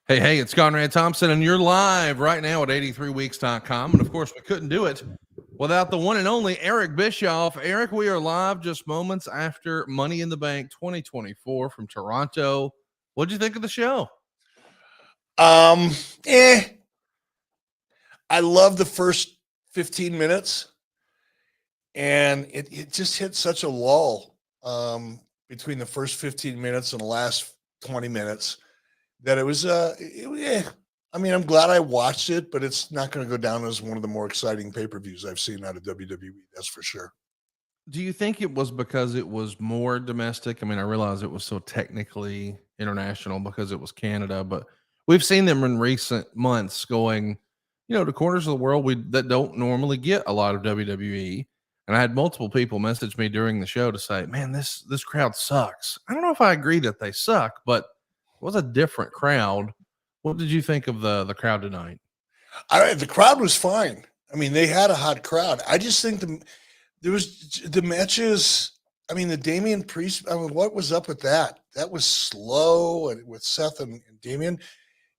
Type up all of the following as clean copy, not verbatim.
Hey, it's Conrad Thompson, and you're live right now at 83weeks.com. And of course, we couldn't do it without the one and only Eric Bischoff. Eric, we are live just moments after Money in the Bank 2024 from Toronto. What'd you think of the show? I love the first 15 minutes, and it just hit such a lull between the first 15 minutes and the last 20 minutes that it was, I mean, I'm glad I watched it, but it's not going to go down as one of the more exciting pay-per-views I've seen out of WWE. That's for sure. Do you think it was because it was more domestic? I mean, I realize it was so technically international because it was Canada, but we've seen them in recent months going, to corners of the world that don't normally get a lot of WWE. And I had multiple people message me during the show to say, man, this crowd sucks. I don't know if I agree that they suck, but it was a different crowd. What did you think of the crowd tonight? The crowd was fine. I mean, they had a hot crowd. I just think there was the matches. I mean, the Damian Priest. I mean, what was up with that? That was slow, and with Seth and Damian,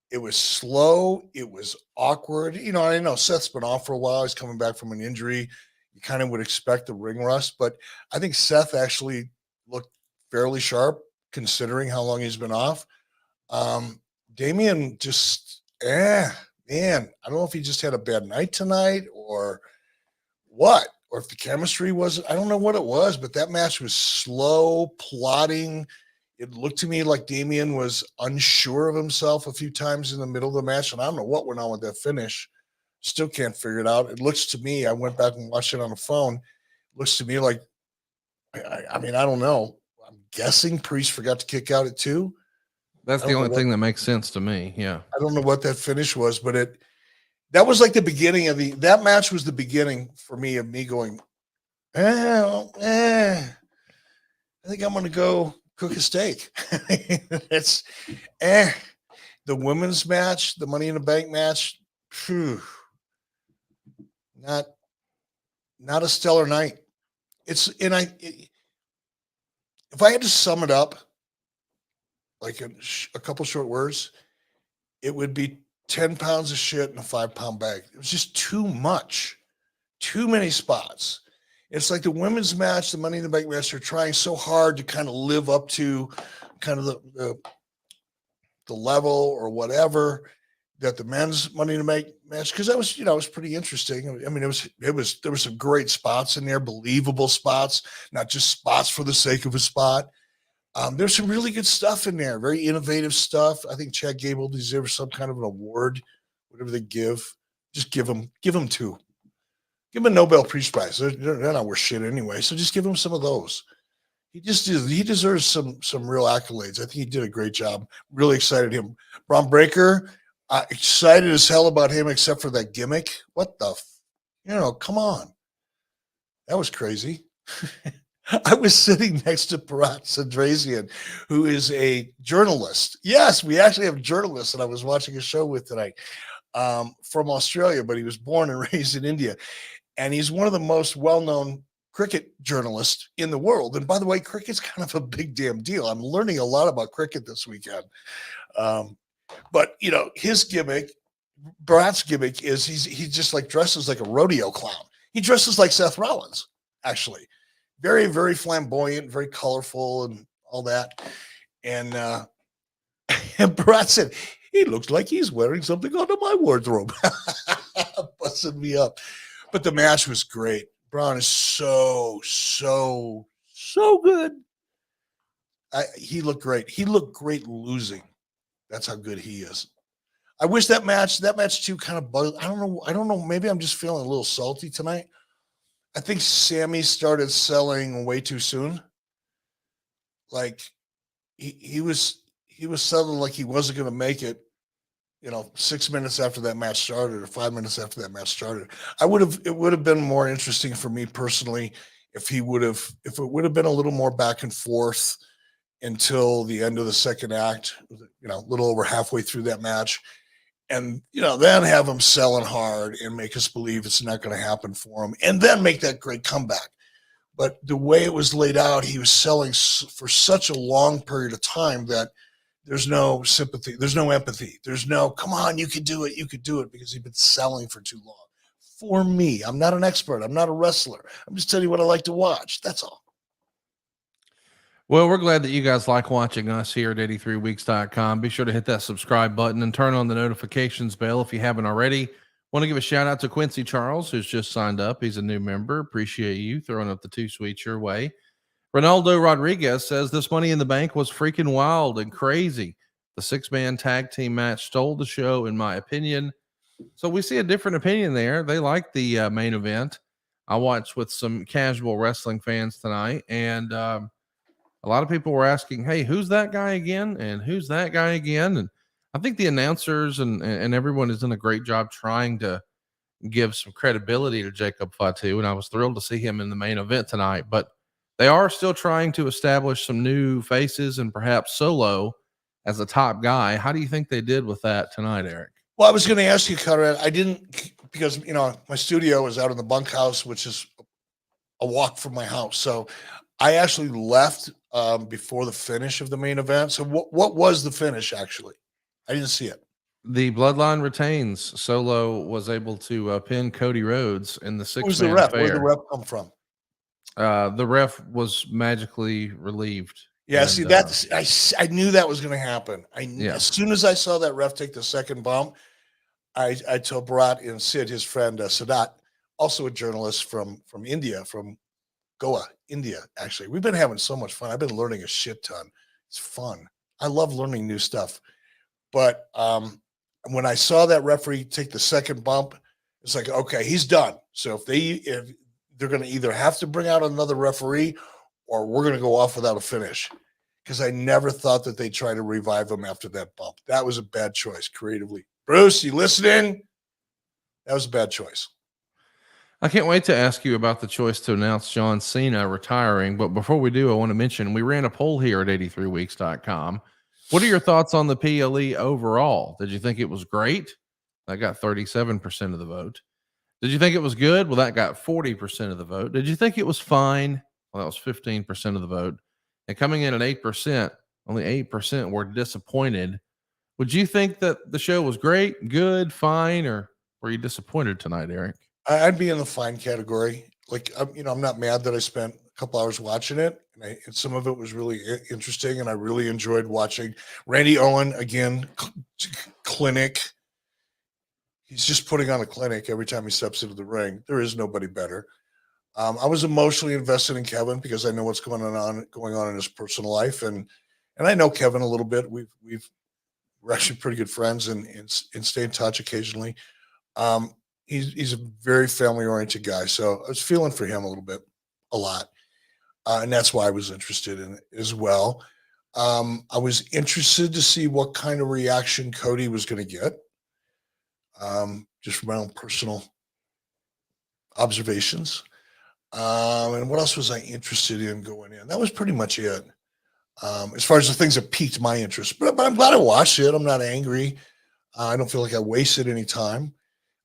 it was slow. It was awkward. I know Seth's been off for a while. He's coming back from an injury. You kind of would expect the ring rust, but I think Seth actually looked fairly sharp considering how long he's been off. Damian just, man, I don't know if he just had a bad night tonight or what, or if the chemistry was, I don't know what it was, but that match was slow, plodding. It looked to me like Damian was unsure of himself a few times in the middle of the match, and I don't know what went on with that finish. Still can't figure it out. It looks to me, I went back and watched it on the phone. It looks to me like, I mean, I don't know. I'm guessing Priest forgot to kick out at 2. That's the only thing that makes sense to me. Yeah. I don't know what that finish was, but that was like the beginning of that match was the beginning for me of me going, I think I'm going to go cook a steak. It's the women's match, the Money in the Bank match. Not a stellar night. If I had to sum it up, like a couple short words, it would be 10 pounds of shit in a 5-pound bag. It was just too much, too many spots. It's like the women's match, the Money in the Bank match, they're trying so hard to kind of live up to kind of the level or whatever that the men's Money in the Bank match, because that was, it was pretty interesting. I mean, there were some great spots in there, believable spots, not just spots for the sake of a spot. There's some really good stuff in there, very innovative stuff. I think Chad Gable deserves some kind of an award, whatever they give. Just give him 2. Give him a Nobel Peace Prize. They're not worth shit anyway, so just give him some of those. He deserves some real accolades. I think he did a great job. Really excited him. Braun Breaker, excited as hell about him, except for that gimmick. What the, come on. That was crazy. I was sitting next to Parat Sandrazian, who is a journalist. Yes, we actually have journalists that I was watching a show with tonight from Australia, but he was born and raised in India. And he's one of the most well-known cricket journalists in the world. And by the way, cricket's kind of a big damn deal. I'm learning a lot about cricket this weekend. But, his gimmick, Parat's gimmick is he just like dresses like a rodeo clown. He dresses like Seth Rollins, actually. Very, very flamboyant, very colorful and all that. And Parat said, he looks like he's wearing something under my wardrobe. Busting me up. But the match was great. Braun is so good. He looked great. He looked great losing. That's how good he is. I wish that match too kind of bugged. I don't know. Maybe I'm just feeling a little salty tonight. I think Sammy started selling way too soon. Like he was selling like he wasn't going to make it, 6 minutes after that match started or 5 minutes after that match started. It would have been more interesting for me personally if it would have been a little more back and forth until the end of the second act, a little over halfway through that match. And, then have him selling hard and make us believe it's not going to happen for him and then make that great comeback. But the way it was laid out, he was selling for such a long period of time that There's no sympathy. There's no empathy. There's no, come on, you could do it. You could do it, because he's been selling for too long. For me, I'm not an expert. I'm not a wrestler. I'm just telling you what I like to watch. That's all. Well, we're glad that you guys like watching us here at 83weeks.com. Be sure to hit that subscribe button and turn on the notifications bell if you haven't already. Want to give a shout out to Quincy Charles, who's just signed up. He's a new member. Appreciate you throwing up the 2 sweets your way. Ronaldo Rodriguez says this Money in the Bank was freaking wild and crazy. The 6-man tag team match stole the show, in my opinion. So we see a different opinion there. They like the main event. I watched with some casual wrestling fans tonight, and a lot of people were asking, hey, who's that guy again? And who's that guy again? And I think the announcers and everyone has done a great job trying to give some credibility to Jacob Fatu. And I was thrilled to see him in the main event tonight. But they are still trying to establish some new faces and perhaps Solo as a top guy. How do you think they did with that tonight, Eric? Well, I was going to ask you, Conrad. I didn't, because, my studio is out in the bunkhouse, which is a walk from my house. So I actually left before the finish of the main event. So what was the finish, actually? I didn't see it. The Bloodline retains. Solo was able to pin Cody Rhodes in the 6-man Who's the ref? fair. Where'd the ref come from? The ref was magically relieved. Yeah, and, see, that's I knew that was going to happen. As soon as I saw that ref take the second bump, I told Bharat and Sid, his friend Sadat, also a journalist from India, from Goa, India. Actually, we've been having so much fun. I've been learning a shit ton. It's fun. I love learning new stuff. But when I saw that referee take the second bump, it's like, okay, he's done. So if they're going to either have to bring out another referee, or we're going to go off without a finish. Because I never thought that they'd try to revive him after that bump. That was a bad choice creatively. Bruce, you listening? That was a bad choice. I can't wait to ask you about the choice to announce John Cena retiring. But before we do, I want to mention we ran a poll here at 83weeks.com. What are your thoughts on the PLE overall? Did you think it was great? That got 37% of the vote. Did you think it was good? Well, that got 40% of the vote. Did you think it was fine? Well, that was 15% of the vote. And coming in at 8%, only 8% were disappointed. Would you think that the show was great, good, fine, or were you disappointed tonight, Eric? I'd be in the fine category. Like, I'm not mad that I spent a couple hours watching it. And some of it was really interesting. And I really enjoyed watching Randy Owen again, clinic. He's just putting on a clinic every time he steps into the ring. There is nobody better. I was emotionally invested in Kevin because I know what's going on in his personal life, and I know Kevin a little bit. We're actually pretty good friends and stay in touch occasionally. He's a very family oriented guy, so I was feeling for him a lot, and that's why I was interested in it as well. I was interested to see what kind of reaction Cody was going to get, just from my own personal observations. And what else was I interested in going in? That was pretty much it. As far as the things that piqued my interest, but I'm glad I watched it. I'm not angry. I don't feel like I wasted any time.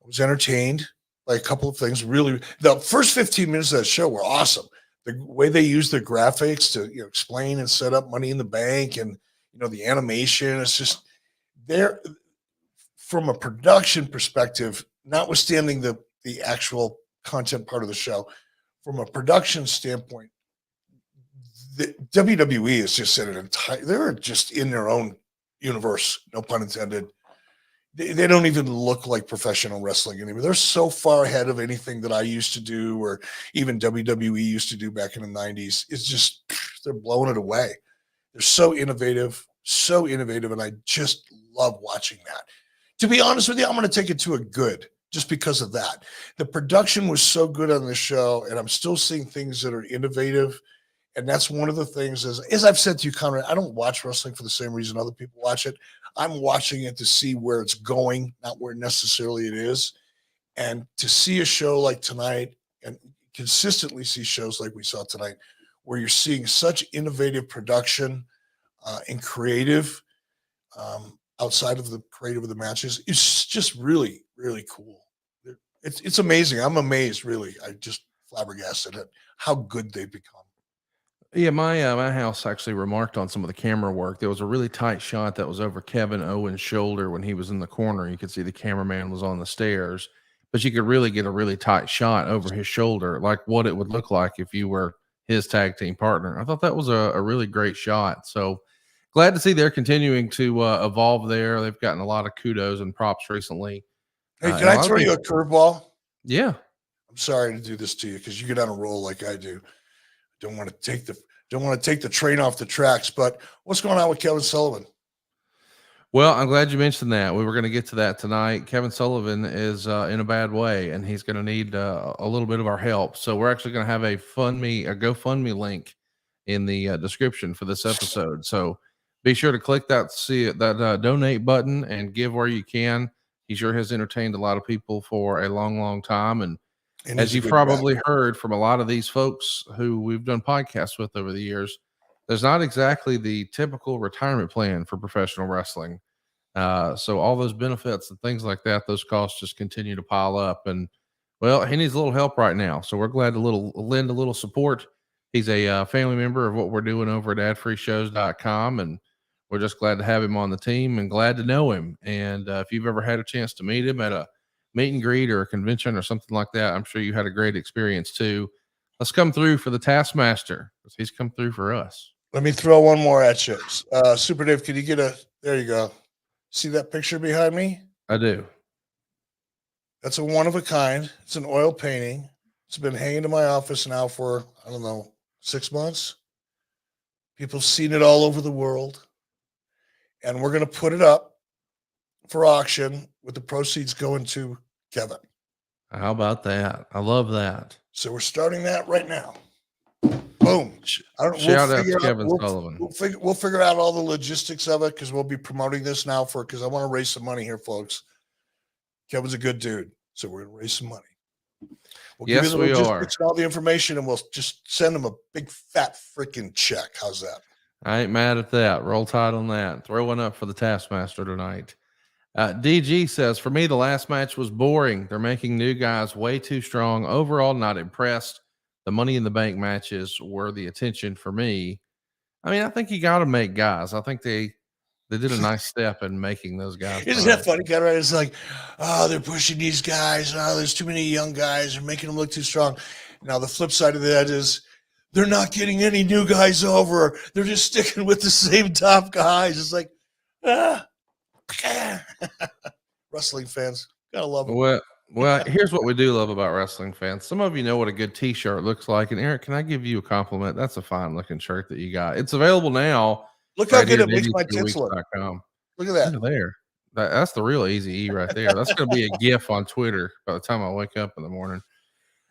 I was entertained by a couple of things. Really, the first 15 minutes of that show were awesome. The way they used the graphics to explain and set up Money in the Bank, and the animation. It's just there from a production perspective, notwithstanding the actual content part of the show. From a production standpoint, the WWE is just they're just in their own universe, no pun intended. They don't even look like professional wrestling anymore. They're so far ahead of anything that I used to do, or even WWE used to do back in the 90s. It's just, they're blowing it away. They're so innovative, and I just love watching that. To be honest with you, I'm going to take it to a good, just because of that. The production was so good on the show, and I'm still seeing things that are innovative. And that's one of the things, as I've said to you, Conrad, I don't watch wrestling for the same reason other people watch it. I'm watching it to see where it's going, not where necessarily it is. And to see a show like tonight, and consistently see shows like we saw tonight, where you're seeing such innovative production and creative, outside of the creative of the matches, it's just really, really cool. It's amazing. I'm amazed, really. I just flabbergasted at how good they've become. Yeah, my house actually remarked on some of the camera work. There was a really tight shot that was over Kevin Owens' shoulder when he was in the corner. You could see the cameraman was on the stairs, but you could really get a really tight shot over his shoulder, like what it would look like if you were his tag team partner. I thought that was a really great shot. So glad to see they're continuing to evolve there. They've gotten a lot of kudos and props recently. Hey, And can a I lot of throw you a people, curveball? yeah, I'm sorry to do this to you because you get on a roll like I do. Don't want to take the train off the tracks. But what's going on with Kevin Sullivan? well, I'm glad you mentioned that. We were going to get to that tonight. Kevin Sullivan is in a bad way, and he's going to need a little bit of our help. So we're actually going to have a GoFundMe link in the description for this episode. So be sure to click that donate button and give where you can. He sure has entertained a lot of people for a long, long time, and And as he's a you've good guy. probably heard from a lot of these folks who we've done podcasts with over the years, there's not exactly the typical retirement plan for professional wrestling. So all those benefits and things like that, those costs just continue to pile up. And well, he needs a little help right now. So we're glad to lend a little support. He's a family member of what we're doing over at adfreeshows.com. And we're just glad to have him on the team and glad to know him. And if you've ever had a chance to meet him at a meet and greet or a convention or something like that, I'm sure you had a great experience too. Let's come through for the Taskmaster because he's come through for us. Let me throw one more at you. Super Dave, can you get there you go. See that picture behind me? I do. That's a one of a kind. It's an oil painting. It's been hanging in my office now for, I don't know, 6 months. People have seen it all over the world. And we're going to put it up for auction with the proceeds going to Kevin. How about that? I love that. So we're starting that right now. Boom. I don't know. Shout out to Kevin Sullivan. We'll figure out all the logistics of it because we'll be promoting this now because I want to raise some money here, folks. Kevin's a good dude, so we're going to raise some money. We'll give you the logistics and all the information, and we'll just send him a big fat freaking check. How's that? I ain't mad at that. Roll Tide on that. Throw one up for the Taskmaster tonight. DG says, for me, the last match was boring. They're making new guys way too strong. Overall, not impressed. The Money in the Bank matches were the attention for me. I mean, I think you got to make guys. I think they did a nice step in making those guys. Isn't that funny, Conrad? It's like, oh, they're pushing these guys. Oh, there's too many young guys. They're making them look too strong. Now, the flip side of that is they're not getting any new guys over. They're just sticking with the same top guys. It's like, wrestling fans, gotta love them. Well, here's what we do love about wrestling fans. Some of you know what a good T-shirt looks like. And Eric, can I give you a compliment? That's a fine looking shirt that you got. It's available now. Look how good it makes my tits look. Look at that. Look there. That's the real easy E right there. That's going to be a GIF on Twitter by the time I wake up in the morning.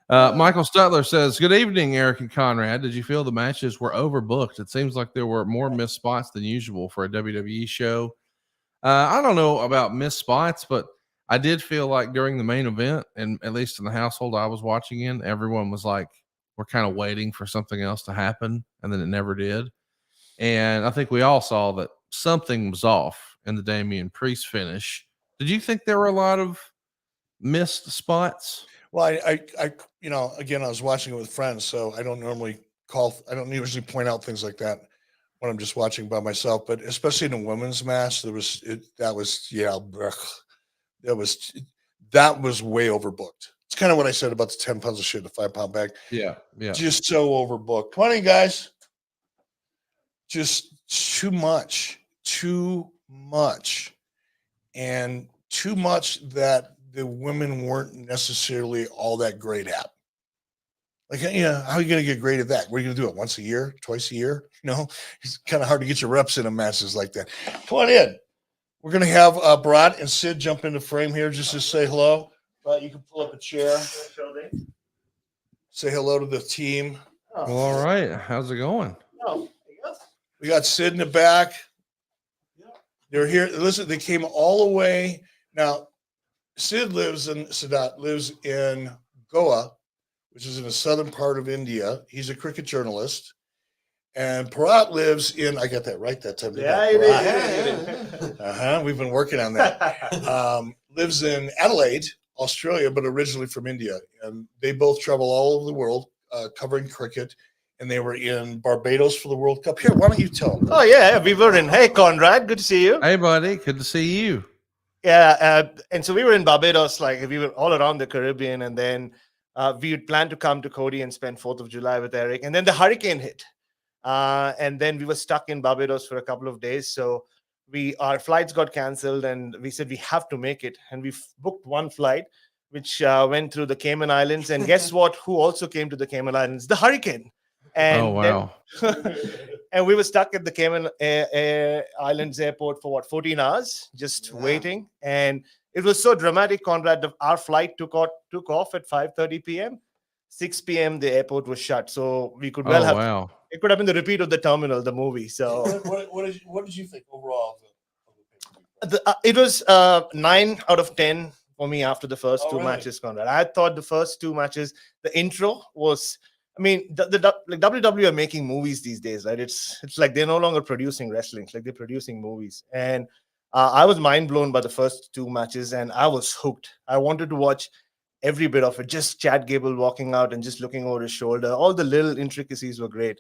Michael Stutler says, good evening, Eric and Conrad. Did you feel the matches were overbooked? It seems like there were more missed spots than usual for a WWE show. I don't know about missed spots, but I did feel like during the main event, and at least in the household I was watching in, everyone was like, we're kind of waiting for something else to happen. And then it never did. And I think we all saw that something was off in the Damian Priest finish. Did you think there were a lot of missed spots? Well, I again, I was watching it with friends, so I don't usually point out things like that when I'm just watching by myself, but especially in a women's match, that was way overbooked. It's kind of what I said about the 10 pounds of shit in a 5-pound bag. Yeah. Just so overbooked. Come on in, guys. Just too much, and too much that the women weren't necessarily all that great at. Like, how are you going to get great at that? What are you going to do it once a year, twice a year? It's kind of hard to get your reps in matches like that. Come on in. We're going to have Bharat and Sid jump into frame here just to say hello. But you can pull up a chair. Say hello to the team. Well, all right. How's it going? We got Sid in the back. They're here. Listen, they came all the way. Now, Siddharth lives in Goa, which is in the southern part of India. He's a cricket journalist. And Bharat lives in, I got that right that time. Yeah, you did. We've been working on that. Lives in Adelaide, Australia, but originally from India. And they both travel all over the world covering cricket. and they were in Barbados for the World Cup. Here, why don't you tell them? Oh, yeah, we were in. Hey, Conrad, good to see you. Hey, buddy, good to see you. Yeah, and so we were in Barbados, like we were all around the Caribbean, and then we had planned to come to Cody and spend 4th of July with Eric, and then the hurricane hit, and then we were stuck in Barbados for a couple of days. So our flights got canceled, and we said we have to make it, and we booked one flight, which went through the Cayman Islands, and guess what? Who also came to the Cayman Islands? The hurricane. And Oh, wow. and we were stuck at the Cayman Islands airport for 14 hours, just waiting. And it was so dramatic, Conrad. Our flight took off at 5:30 p.m. 6 p.m. the airport was shut, so we could well have. Wow. It could have been the repeat of The Terminal, the movie. So What did you think overall of it was 9 out of 10 for me after the first two really? matches, Conrad. I thought the first two matches, the intro was. I mean, like WWE are making movies these days, right? It's like they're no longer producing wrestling; it's like they're producing movies. And I was mind blown by the first two matches, and I was hooked. I wanted to watch every bit of it. Just Chad Gable walking out and just looking over his shoulder. All the little intricacies were great.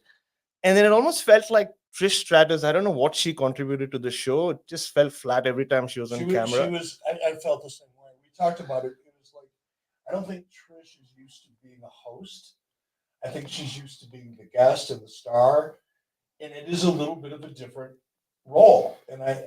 And then it almost felt like Trish Stratus. I don't know what she contributed to the show. It just felt flat every time she was on camera. I felt the same way. We talked about it. It was like, I don't think Trish is used to being a host. I think she's used to being the guest and the star, and it is a little bit of a different role. And I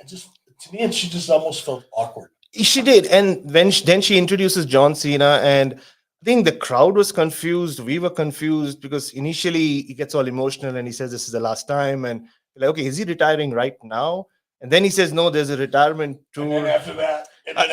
just, to me, she just almost felt awkward. She did, and then she introduces John Cena, and I think the crowd was confused. We were confused because initially he gets all emotional and he says this is the last time, and we're like, okay, is he retiring right now? And then he says, no, there's a retirement tour. And then after that, like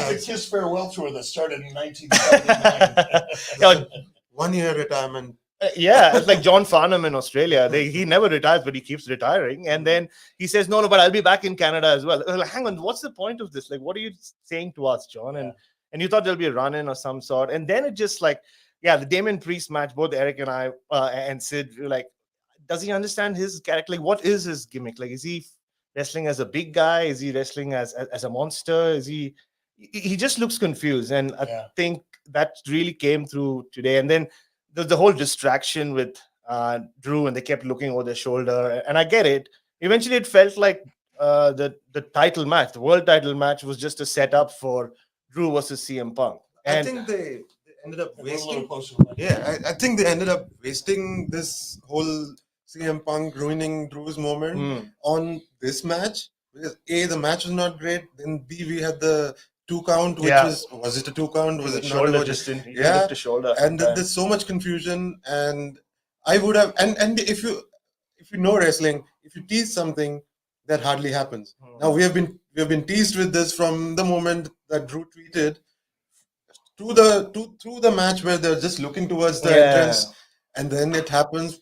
the Kiss farewell tour that started in 1979. One-year retirement. Yeah, it's like John Farnham in Australia. He never retires, but he keeps retiring. And then he says, no, but I'll be back in Canada as well. Like, hang on, what's the point of this? Like, what are you saying to us, John? And you thought there'll be a run-in or some sort. And then it just like, the Damon Priest match, both Eric and I and Sid were like, does he understand his character? Like, what is his gimmick? Like, is he wrestling as a big guy? Is he wrestling as a monster? Is he just looks confused. And I think that really came through today. And then the whole distraction with Drew, and they kept looking over their shoulder. And I get it. Eventually, it felt like the title match, the world title match, was just a setup for Drew versus CM Punk. And I think they ended up wasting. I think they ended up wasting this whole CM Punk ruining Drew's moment on this match. Because A, the match was not great. Then B, we had the 2 count, which was it a 2 count? Was it shoulder not? to shoulder. And there's so much confusion. And I would have, and if you know wrestling, if you tease something, that hardly happens. Now we have been teased with this from the moment that Drew tweeted through the match where they're just looking towards the entrance, and then it happens.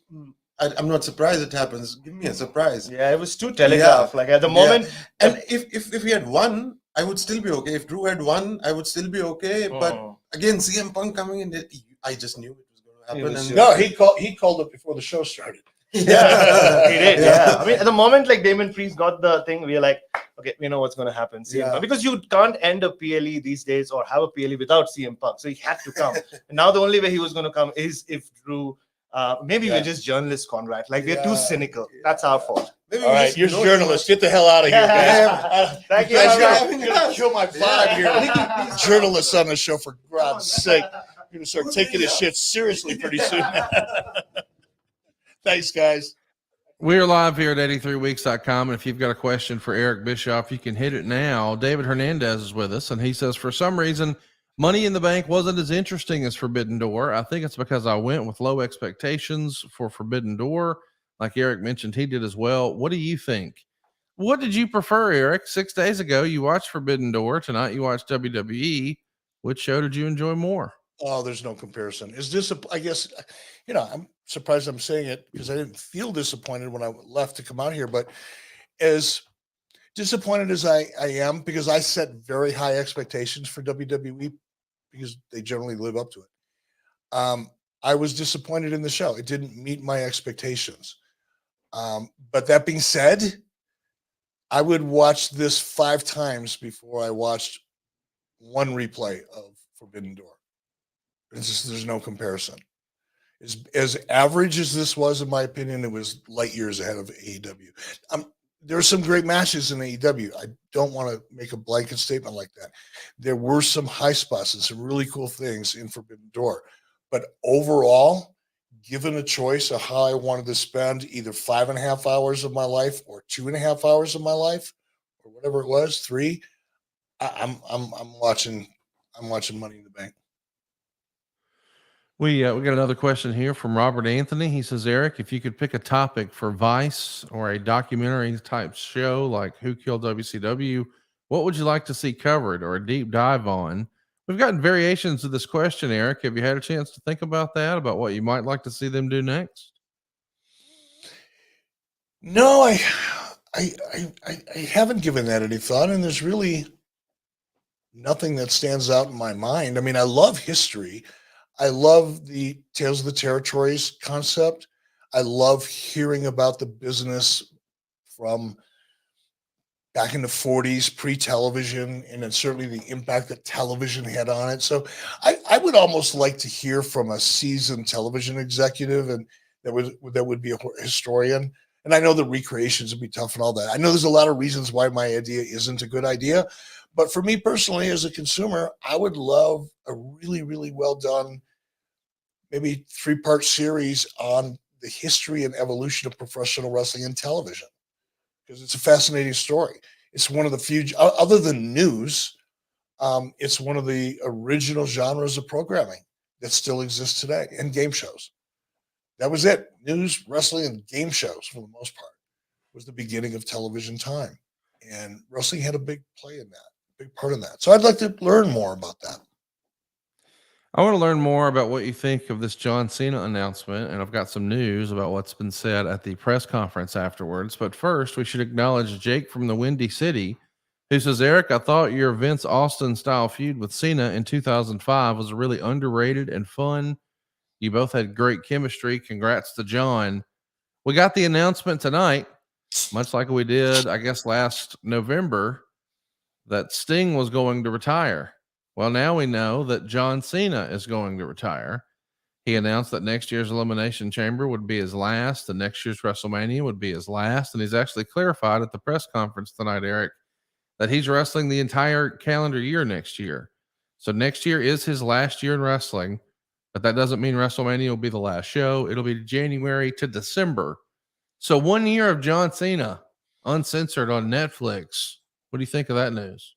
I'm not surprised it happens. Give me a surprise. Yeah, it was too telegraphed. Like at the moment, and if he had won, I would still be okay. If Drew had won, I would still be okay. But again, CM Punk coming in, I just knew it was going to happen. No, he called it before the show started. Yeah, he did. Yeah, I mean, at the moment, like Damon Priest got the thing, we are like, okay, we know what's going to happen. CM Punk. Because you can't end a PLE these days or have a PLE without CM Punk, so he had to come. And now the only way he was going to come is if Drew. Maybe we're just journalists, Conrad. Like we're too cynical. That's our fault. Maybe all right, you're journalists. Get the hell out of here, guys. Thank you. You're gonna kill my vibe here. Journalists on the show, for God's sake. You're gonna start taking this shit seriously pretty soon. Thanks, guys. We're live here at 83weeks.com, and if you've got a question for Eric Bischoff, you can hit it now. David Hernandez is with us, and he says, for some reason, Money in the Bank wasn't as interesting as Forbidden Door. I think it's because I went with low expectations for Forbidden Door. Like Eric mentioned, he did as well. What do you think? What did you prefer, Eric? 6 days ago, you watched Forbidden Door. Tonight, you watched WWE. Which show did you enjoy more? Oh, there's no comparison. Is this? I guess, I'm surprised I'm saying it because I didn't feel disappointed when I left to come out here. But as disappointed as I am, because I set very high expectations for WWE, because they generally live up to it. I was disappointed in the show. It didn't meet my expectations. But that being said, I would watch this 5 times before I watched one replay of Forbidden Door. There's no comparison. As average as this was, in my opinion, it was light years ahead of AEW. There are some great matches in AEW. I don't want to make a blanket statement like that. There were some high spots and some really cool things in Forbidden Door. But overall, given a choice of how I wanted to spend either 5.5 hours of my life or 2.5 hours of my life, or whatever it was, 3, I'm watching Money in the Bank. We got another question here from Robert Anthony. He says, Eric, if you could pick a topic for Vice or a documentary type show like Who Killed WCW, what would you like to see covered or a deep dive on? We've gotten variations of this question, Eric. Have you had a chance to think about that, about what you might like to see them do next? No, I haven't given that any thought, and there's really nothing that stands out in my mind. I mean, I love history. I love the Tales of the Territories concept. I love hearing about the business from back in the 40s, pre-television, and then certainly the impact that television had on it. So I would almost like to hear from a seasoned television executive, and that would be a historian. And I know the recreations would be tough and all that. I know there's a lot of reasons why my idea isn't a good idea. But for me personally, as a consumer, I would love a really, really well done, maybe 3-part series on the history and evolution of professional wrestling and television, because it's a fascinating story. It's one of the few, other than news, it's one of the original genres of programming that still exists today, and game shows. That was it. News, wrestling, and game shows, for the most part, was the beginning of television time. And wrestling had a big play in that, big part in that. So I'd like to learn more about that. I want to learn more about what you think of this John Cena announcement, and I've got some news about what's been said at the press conference afterwards. But first, we should acknowledge Jake from the Windy City, who says, Eric, I thought your Vince Austin style feud with Cena in 2005 was really underrated and fun. You both had great chemistry. Congrats to John. We got the announcement tonight, much like we did, I guess, last November, that Sting was going to retire. Well, now we know that John Cena is going to retire. He announced that next year's Elimination Chamber would be his last, and next year's WrestleMania would be his last. And he's actually clarified at the press conference tonight, Eric, that he's wrestling the entire calendar year next year. So next year is his last year in wrestling, but that doesn't mean WrestleMania will be the last show. It'll be January to December. So 1 year of John Cena uncensored on Netflix. What do you think of that news?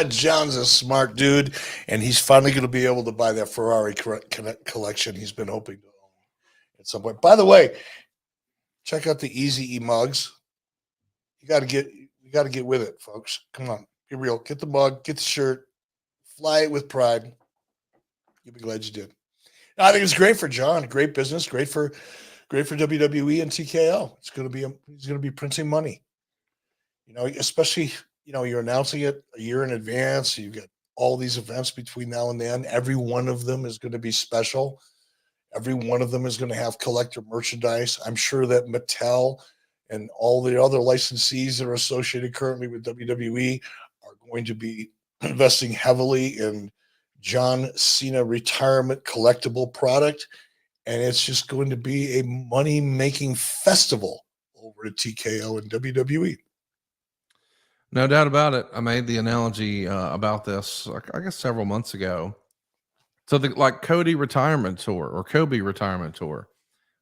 John's a smart dude, and he's finally going to be able to buy that Ferrari collection he's been hoping to own at some point. By the way, check out the Easy E mugs. You got to get with it, folks. Come on, be real. Get the mug, get the shirt, fly it with pride. You'll be glad you did. I think it's great for John. Great business. Great for WWE and TKO. He's going to be printing money. You know, especially, you know, you're announcing it a year in advance. You've got all these events between now and then. Every one of them is going to be special. Every one of them is going to have collector merchandise. I'm sure that Mattel and all the other licensees that are associated currently with WWE are going to be investing heavily in John Cena retirement collectible product. And it's just going to be a money-making festival over at TKO and WWE. No doubt about it. I made the analogy about this, I guess, several months ago. So the Cody retirement tour or Kobe retirement tour,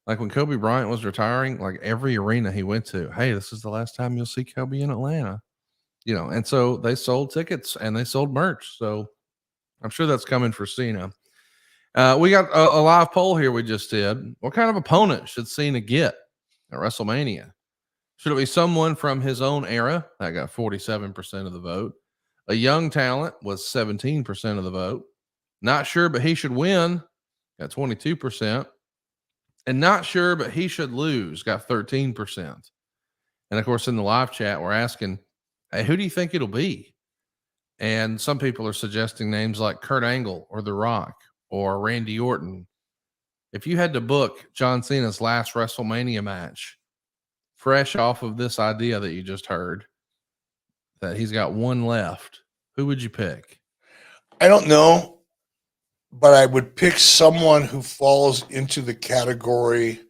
like when Kobe Bryant was retiring, like every arena he went to, hey, this is the last time you'll see Kobe in Atlanta, you know. And so they sold tickets and they sold merch. So I'm sure that's coming for Cena. We got a live poll here we just did. What kind of opponent should Cena get at WrestleMania? Should it be someone from his own era? That got 47% of the vote. A young talent was 17% of the vote. Not sure, but he should win. Got 22%. And not sure, but he should lose. Got 13%. And of course, in the live chat, we're asking, hey, who do you think it'll be? And some people are suggesting names like Kurt Angle or The Rock or Randy Orton. If you had to book John Cena's last WrestleMania match, fresh off of this idea that you just heard, that he's got one left, who would you pick? I don't know. but I would pick someone who falls into the category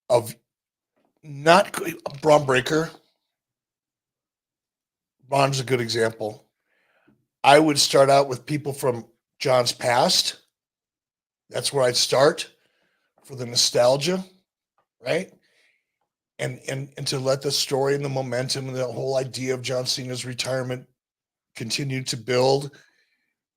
of not Braun Breaker. Braun's a good example. I would start out with people from John's past. That's where I'd start for the nostalgia, right? And to let the story and the momentum and the whole idea of John Cena's retirement continue to build.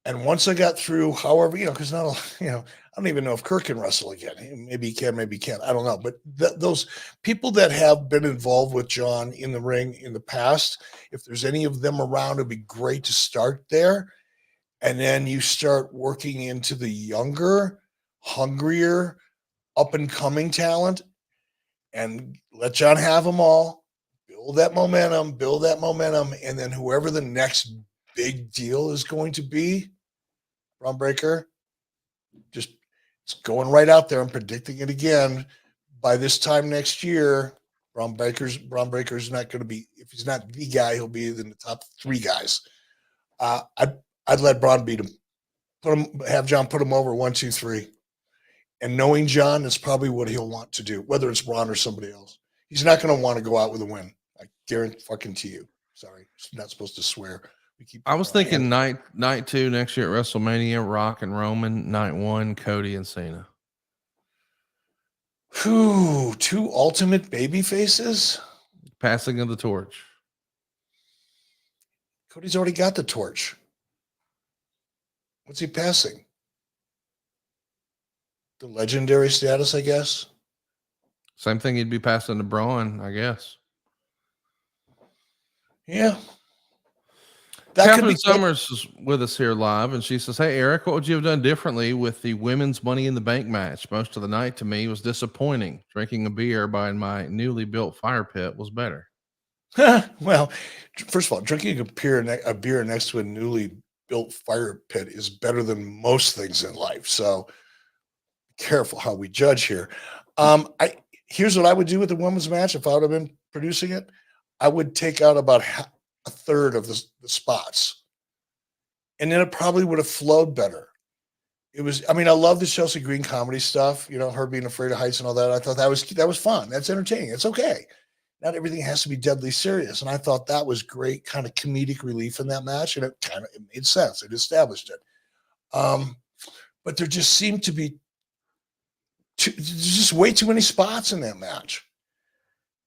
And once I got through, however, because not, I don't even know if Kirk can wrestle again. Maybe he can, maybe he can't. I don't know. But those people that have been involved with John in the ring in the past, if there's any of them around, it'd be great to start there. And then you start working into the younger, hungrier, up and coming talent and let John have them all, build that momentum. And then whoever the next big deal is going to be, Braun Breaker, just it's going right out there and predicting it again. By this time next year, Braun Breaker's not going to be, if he's not the guy, he'll be in the top 3 guys. I'd let Braun beat him, have John put him over 1, 2, 3. And knowing John, that's probably what he'll want to do, whether it's Braun or somebody else. He's not going to want to go out with a win. I guarantee you. Sorry, not supposed to swear. I was thinking night 2 next year at WrestleMania, Rock and Roman. Night 1, Cody and Cena. 2 ultimate baby faces. Passing of the torch. Cody's already got the torch. What's he passing? The legendary status, I guess. Same thing he'd be passing to Braun, I guess. Yeah. That Catherine Summers is with us here live, and she says, "Hey, Eric, what would you have done differently with the women's Money in the Bank match? Most of the night to me was disappointing. Drinking a beer by my newly built fire pit was better." Well, first of all, drinking a beer next to a newly built fire pit is better than most things in life. So careful how we judge here. Here's what I would do with the women's match if I would have been producing it. I would take out about a third of the spots, and then it probably would have flowed better. I love the Chelsea Green comedy stuff, her being afraid of heights and all that. I thought that was fun. That's entertaining. It's okay. Not everything has to be deadly serious. And I thought that was great kind of comedic relief in that match. And it made sense. It established it. But there just seemed to be just way too many spots in that match.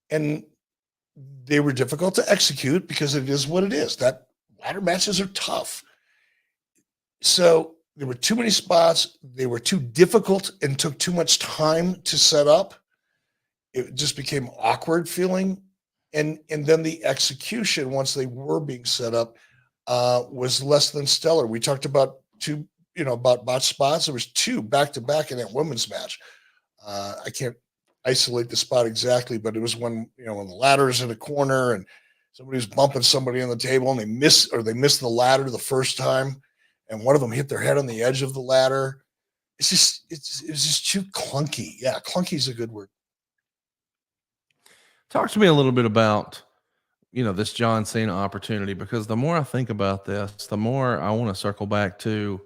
And they were difficult to execute because it is what it is. That ladder matches are tough. So there were too many spots. They were too difficult and took too much time to set up. It just became awkward feeling. And then the execution, once they were being set up, was less than stellar. We talked about about botched spots. There was 2 back-to-back in that women's match. I can't isolate the spot exactly, but it was when the ladder's in a corner and somebody was bumping somebody on the table and they missed the ladder the first time, and one of them hit their head on the edge of the ladder. It's just too clunky. Yeah, clunky is a good word. Talk to me a little bit about this John Cena opportunity, because the more I think about this, the more I want to circle back to,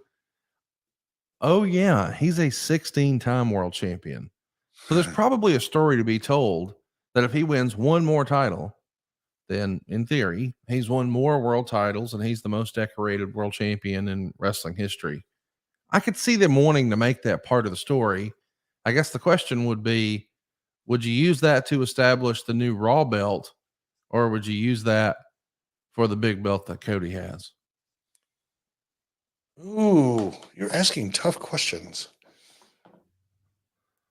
oh yeah, he's a 16-time world champion. So there's probably a story to be told that if he wins one more title, then in theory, he's won more world titles and he's the most decorated world champion in wrestling history. I could see them wanting to make that part of the story. I guess the question would be, would you use that to establish the new Raw belt, or would you use that for the big belt that Cody has? Ooh, you're asking tough questions.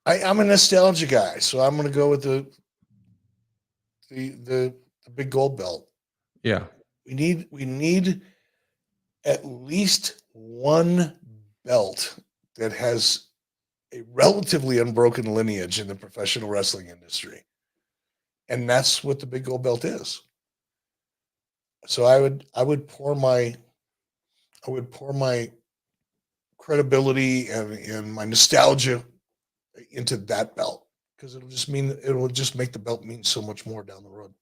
I'm a nostalgia guy, so I'm going to go with the big gold belt. Yeah, we need at least one belt that has a relatively unbroken lineage in the professional wrestling industry, and that's what the big gold belt is. So I would pour my credibility and my nostalgia into that belt, because it'll just make the belt mean so much more down the road.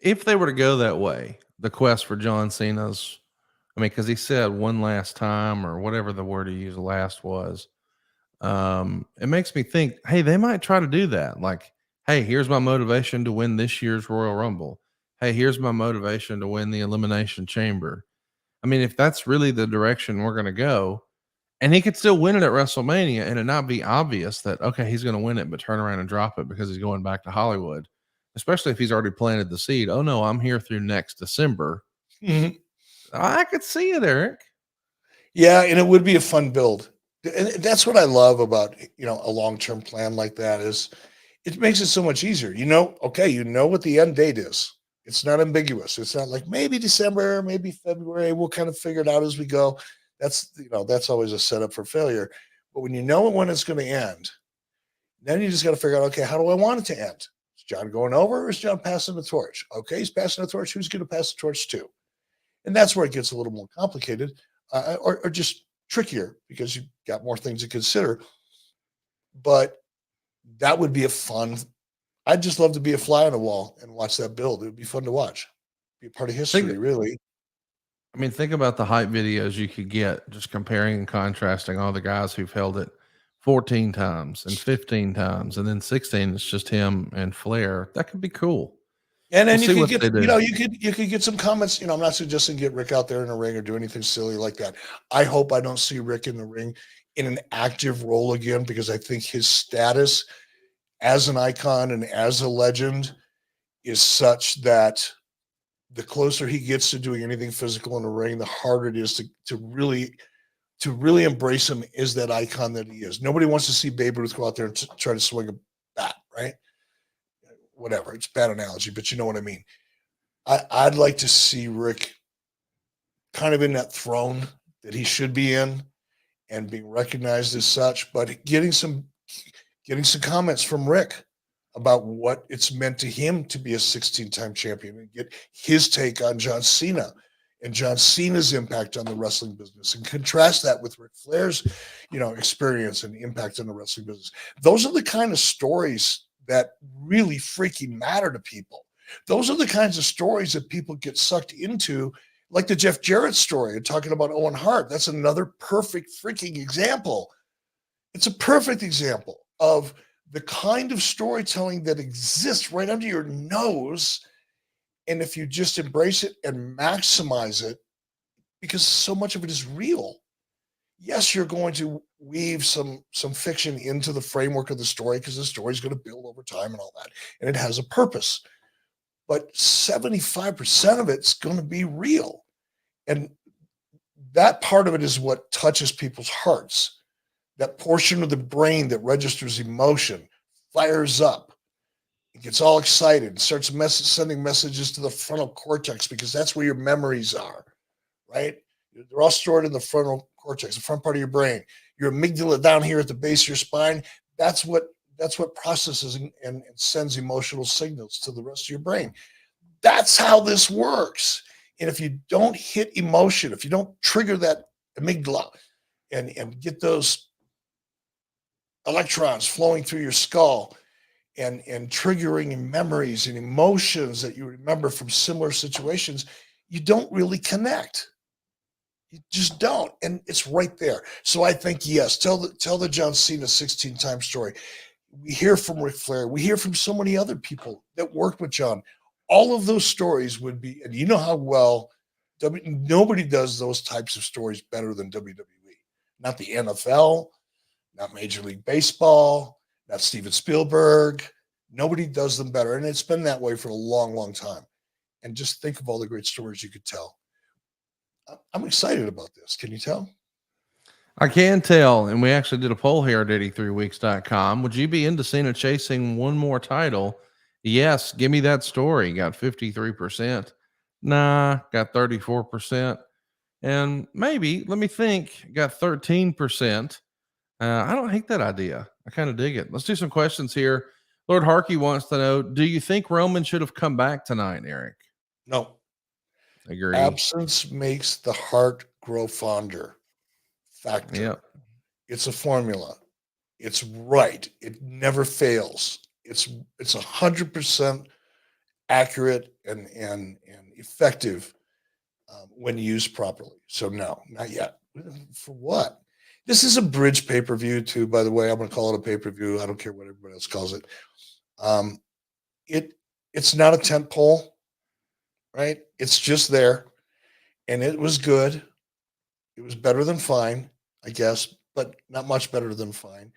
if they were to go that way, the quest for John Cena's I mean, because he said one last time or whatever the word he used last was. It makes me think, hey, they might try to do that. Like, hey, here's my motivation to win this year's Royal Rumble. Hey, here's my motivation to win the Elimination Chamber. I mean, if that's really the direction we're going to go, and he could still win it at WrestleMania and it not be obvious that, okay, he's going to win it, but turn around and drop it because he's going back to Hollywood, especially if he's already planted the seed. Oh, no, I'm here through next December. Mhm. I could see it, Eric. Yeah, and it would be a fun build. And that's what I love about, a long-term plan like that is it makes it so much easier. Okay, you know what the end date is. It's not ambiguous. It's not like maybe December, maybe February. We'll kind of figure it out as we go. That's always a setup for failure. But when you know when it's going to end, then you just got to figure out, okay, how do I want it to end? Is John going over or is John passing the torch? Okay, he's passing the torch. Who's going to pass the torch to? And that's where it gets a little more complicated or just trickier because you've got more things to consider. But that would be a fun. I'd just love to be a fly on the wall and watch that build. It would be fun to watch. Be a part of history, really. I mean, think about the hype videos you could get just comparing and contrasting all the guys who've held it 14 times and 15 times, and then 16 it's just him and Flair. That could be cool. And then We'll you see could what get, they do. you could get some comments. I'm not suggesting get Rick out there in a ring or do anything silly like that. I hope I don't see Rick in the ring in an active role again because I think his status as an icon and as a legend is such that the closer he gets to doing anything physical in the ring, the harder it is to really embrace him as that icon that he is. Nobody wants to see Babe Ruth go out there and try to swing a bat, right? Whatever. It's a bad analogy, but you know what I mean. I'd like to see Rick kind of in that throne that he should be in and being recognized as such, but getting some comments from Rick about what it's meant to him to be a 16-time champion and get his take on John Cena and John Cena's impact on the wrestling business and contrast that with Ric Flair's, experience and impact on the wrestling business. Those are the kind of stories that really freaking matter to people. Those are the kinds of stories that people get sucked into, like the Jeff Jarrett story and talking about Owen Hart. That's another perfect freaking example. It's a perfect example of the kind of storytelling that exists right under your nose. And if you just embrace it and maximize it, because so much of it is real. Yes, you're going to weave some fiction into the framework of the story because the story is going to build over time and all that. And it has a purpose. But 75% of it's going to be real. And that part of it is what touches people's hearts. That portion of the brain that registers emotion fires up. It gets all excited and starts sending messages to the frontal cortex because that's where your memories are, right? They're all stored in the frontal cortex, the front part of your brain. Your amygdala down here at the base of your spine, that's what processes and sends emotional signals to the rest of your brain. That's how this works. And if you don't hit emotion, if you don't trigger that amygdala and get those electrons flowing through your skull and triggering memories and emotions that you remember from similar situations, you don't really connect. You just don't. And it's right there. So I think, yes, tell the John Cena 16-time story. We hear from Ric Flair. We hear from so many other people that worked with John. All of those stories would be, and you know how well, nobody does those types of stories better than WWE. Not the NFL, not Major League Baseball, not Steven Spielberg. Nobody does them better. And it's been that way for a long, long time. And just think of all the great stories you could tell. I'm excited about this. Can you tell? I can tell. And we actually did a poll here at 83weeks.com. Would you be into Cena chasing one more title? Yes. Give me that story. Got 53%. Nah, got 34%. And maybe, let me think, got 13%. I don't hate that idea. I kind of dig it. Let's do some questions here. Lord Harkey wants to know, do you think Roman should have come back tonight, Eric? No. Agree. Absence makes the heart grow fonder. Factor. Yep. It's a formula. It's right. It never fails. It's 100% accurate and effective when used properly. So no, not yet. For what? This is a bridge pay-per-view too, by the way. I'm going to call it a pay-per-view. I don't care what everybody else calls it. It's not a tent pole, right? It's just there, and it was good. It was better than fine, I guess, but not much better than fine.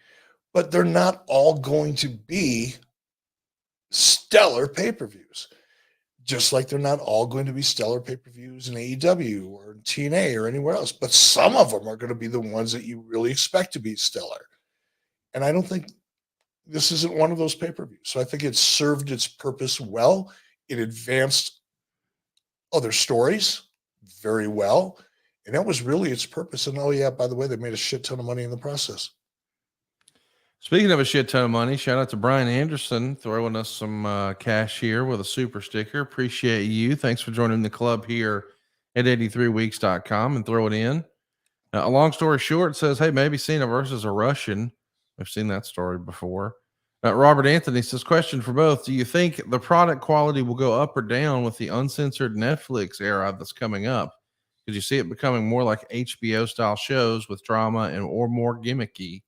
But they're not all going to be stellar pay-per-views, just like they're not all going to be stellar pay-per-views in AEW or in TNA or anywhere else. But some of them are going to be the ones that you really expect to be stellar. And I don't think this isn't one of those pay-per-views. So I think it served its purpose well. It advanced other stories very well. And that was really its purpose. And oh yeah, by the way, they made a shit ton of money in the process. Speaking of a shit ton of money, shout out to Brian Anderson throwing us some cash here with a super sticker. Appreciate you. Thanks for joining the club here at 83weeks.com and throw it in. A long story short, says, hey, maybe Cena versus a Russian. I've seen that story before. Robert Anthony says, question for both. Do you think the product quality will go up or down with the uncensored Netflix era that's coming up? Could you see it becoming more like HBO style shows with drama or more gimmicky?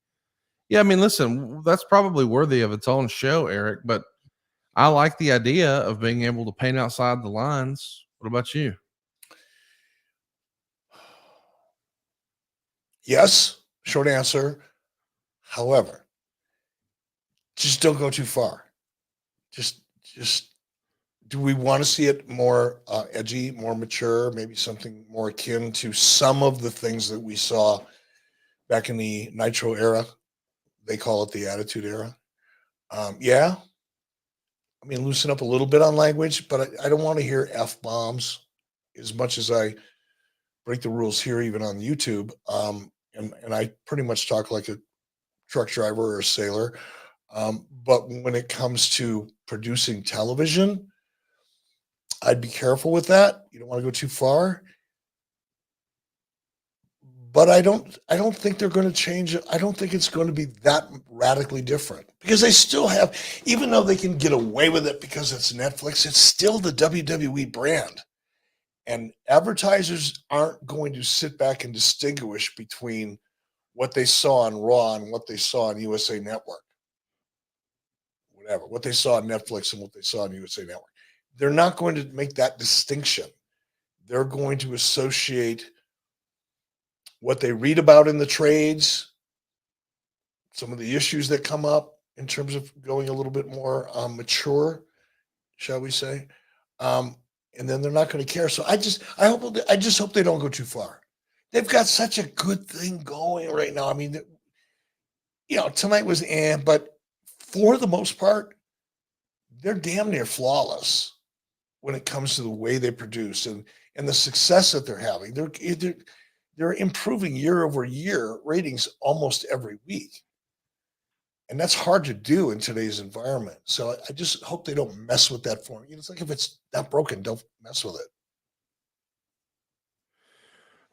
Yeah, I mean, listen, that's probably worthy of its own show, Eric, but I like the idea of being able to paint outside the lines. What about you? Yes, short answer. However, just don't go too far. Just do we want to see it more edgy, more mature, maybe something more akin to some of the things that we saw back in the Nitro era? They call it the Attitude Era. Yeah. I mean, loosen up a little bit on language, but I don't want to hear F-bombs as much as I break the rules here, even on YouTube. And I pretty much talk like a truck driver or a sailor. But when it comes to producing television, I'd be careful with that. You don't want to go too far. But I don't think they're going to change it. I don't think it's going to be that radically different because they still have, even though they can get away with it because it's Netflix, it's still the WWE brand. And advertisers aren't going to sit back and distinguish between what they saw on Raw and what they saw on USA Network. Whatever, what they saw on Netflix and what they saw on USA Network. They're not going to make that distinction. They're going to associate what they read about in the trades, some of the issues that come up in terms of going a little bit more mature, shall we say. And then they're not going to care. So I just hope they don't go too far. They've got such a good thing going right now. I mean, tonight was but for the most part, they're damn near flawless when it comes to the way they produce and the success that they're having. They're improving year over year ratings almost every week. And that's hard to do in today's environment. So I just hope they don't mess with that form. It's like if it's not broken, don't mess with it.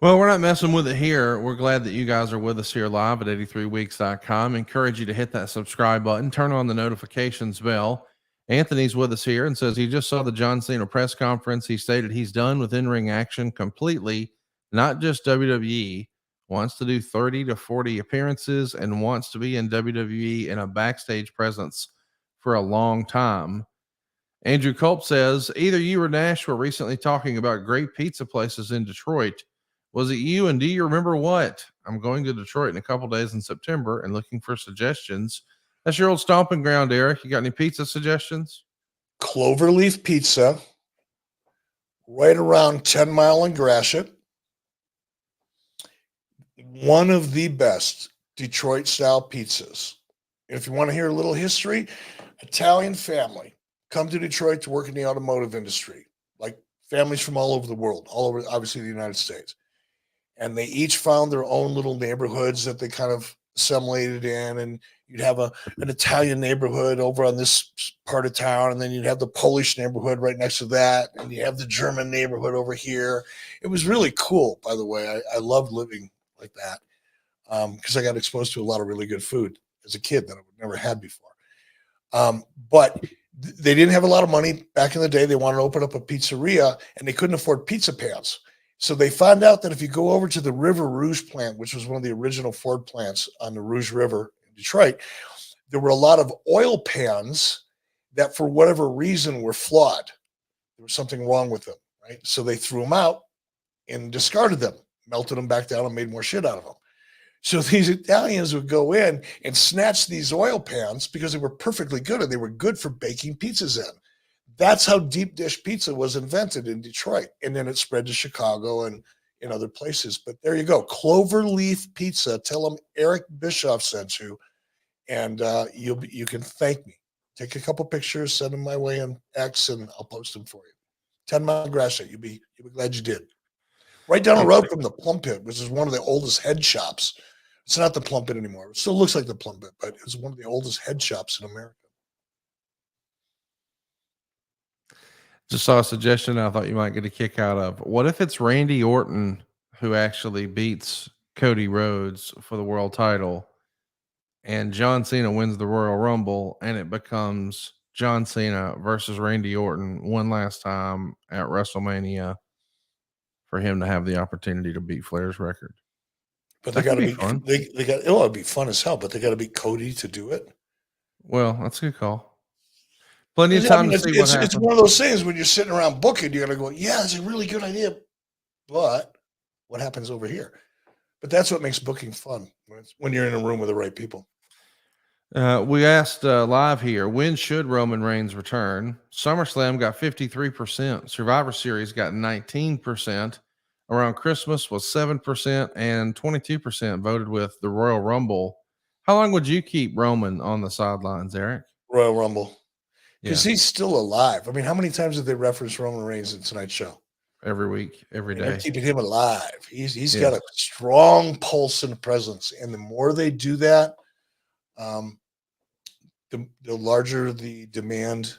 Well, we're not messing with it here. We're glad that you guys are with us here live at 83weeks.com. Encourage you to hit that subscribe button, turn on the notifications bell. Anthony's with us here and says he just saw the John Cena press conference. He stated he's done with in-ring action completely, not just WWE, wants to do 30 to 40 appearances and wants to be in WWE in a backstage presence for a long time. Andrew Culp says, either you or Nash were recently talking about great pizza places in Detroit. Was it you? And do you remember what? I'm going to Detroit in a couple days in September and looking for suggestions. That's your old stomping ground, Eric. You got any pizza suggestions? Cloverleaf Pizza, right around 10 Mile and Gratiot. One of the best Detroit-style pizzas. If you want to hear a little history, Italian family come to Detroit to work in the automotive industry, like families from all over the world, all over, obviously, the United States. And they each found their own little neighborhoods that they kind of assimilated in. And you'd have an Italian neighborhood over on this part of town, and then you'd have the Polish neighborhood right next to that, and you have the German neighborhood over here. It was really cool, by the way. I loved living like that because I got exposed to a lot of really good food as a kid that I never had before. But they didn't have a lot of money back in the day. They wanted to open up a pizzeria, and they couldn't afford pizza pans. So they found out that if you go over to the River Rouge plant, which was one of the original Ford plants on the Rouge River in Detroit, there were a lot of oil pans that for whatever reason were flawed. There was something wrong with them, right? So they threw them out and discarded them, melted them back down and made more shit out of them. So these Italians would go in and snatch these oil pans because they were perfectly good and they were good for baking pizzas in. That's how deep dish pizza was invented in Detroit. And then it spread to Chicago and in other places. But there you go. Cloverleaf pizza. Tell them Eric Bischoff sent you. And you can thank me. Take a couple pictures, send them my way on X, and I'll post them for you. 10 Mile Grass. You'll be glad you did. Right down the road from the Plum Pit, which is one of the oldest head shops. It's not the Plum Pit anymore. It still looks like the Plum Pit, but it's one of the oldest head shops in America. Just saw a suggestion I thought you might get a kick out of. What if it's Randy Orton who actually beats Cody Rhodes for the world title and John Cena wins the Royal Rumble and it becomes John Cena versus Randy Orton one last time at WrestleMania for him to have the opportunity to beat Flair's record? But they got to be fun. They got it'll be fun as hell, but they got to beat Cody to do it. Well, that's a good call. Plenty of time to see what happens. It's one of those things when you're sitting around booking, you're going to go, yeah, it's a really good idea. But what happens over here? But that's what makes booking fun when you're in a room with the right people. We asked live here, when should Roman Reigns return? SummerSlam got 53%. Survivor Series got 19%. Around Christmas was 7%, and 22% voted with the Royal Rumble. How long would you keep Roman on the sidelines, Eric? Royal Rumble. Because he's still alive. I mean, how many times did they reference Roman Reigns in tonight's show? Every week, every day. They're keeping him alive. He's got a strong pulse and presence. And the more they do that, the larger the demand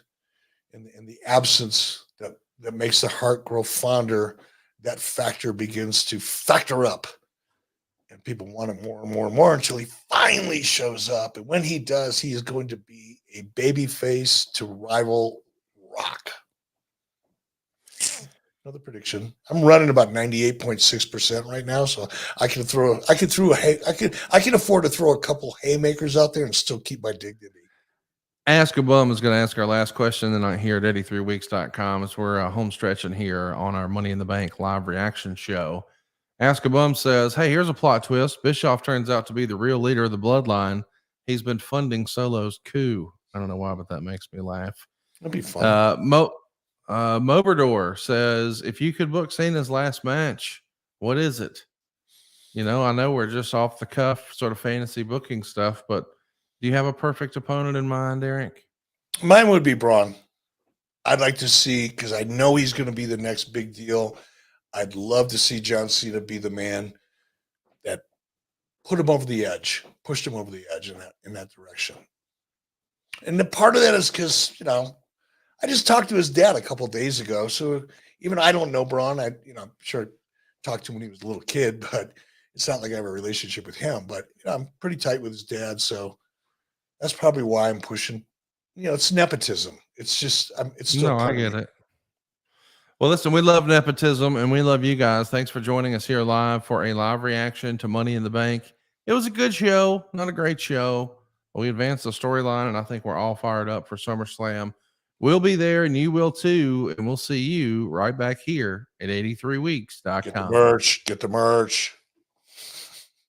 and the absence that makes the heart grow fonder, that factor begins to factor up. And people want him more and more and more until he finally shows up. And when he does, he is going to be a baby face to rival Rock. Another prediction. I'm running about 98.6% right now, so I can afford to throw a couple haymakers out there and still keep my dignity. Ask a Bum is going to ask our last question tonight here at 83weeks.com as we're home stretching here on our Money in the Bank live reaction show. Ask a Bum says, hey, here's a plot twist. Bischoff turns out to be the real leader of the bloodline. He's been funding Solo's coup. I don't know why, but that makes me laugh. That'd be fun. Mobrador says, if you could book Cena's last match, what is it? You know, I know we're just off the cuff sort of fantasy booking stuff, but do you have a perfect opponent in mind, Eric? Mine would be Braun. I'd like to see, because I know he's going to be the next big deal. I'd love to see John Cena be the man that put him over the edge, pushed him over the edge in that direction. And the part of that is because, you know, I just talked to his dad a couple of days ago. So even I don't know Braun. I'm sure I talked to him when he was a little kid, but it's not like I have a relationship with him. But I'm pretty tight with his dad. So that's probably why I'm pushing. It's nepotism. It's just, it's still. No, I get it. Well, listen, we love nepotism and we love you guys. Thanks for joining us here live for a live reaction to Money in the Bank. It was a good show, not a great show. We advanced the storyline, and I think we're all fired up for SummerSlam. We'll be there, and you will too, and we'll see you right back here at 83weeks.com. Get the merch.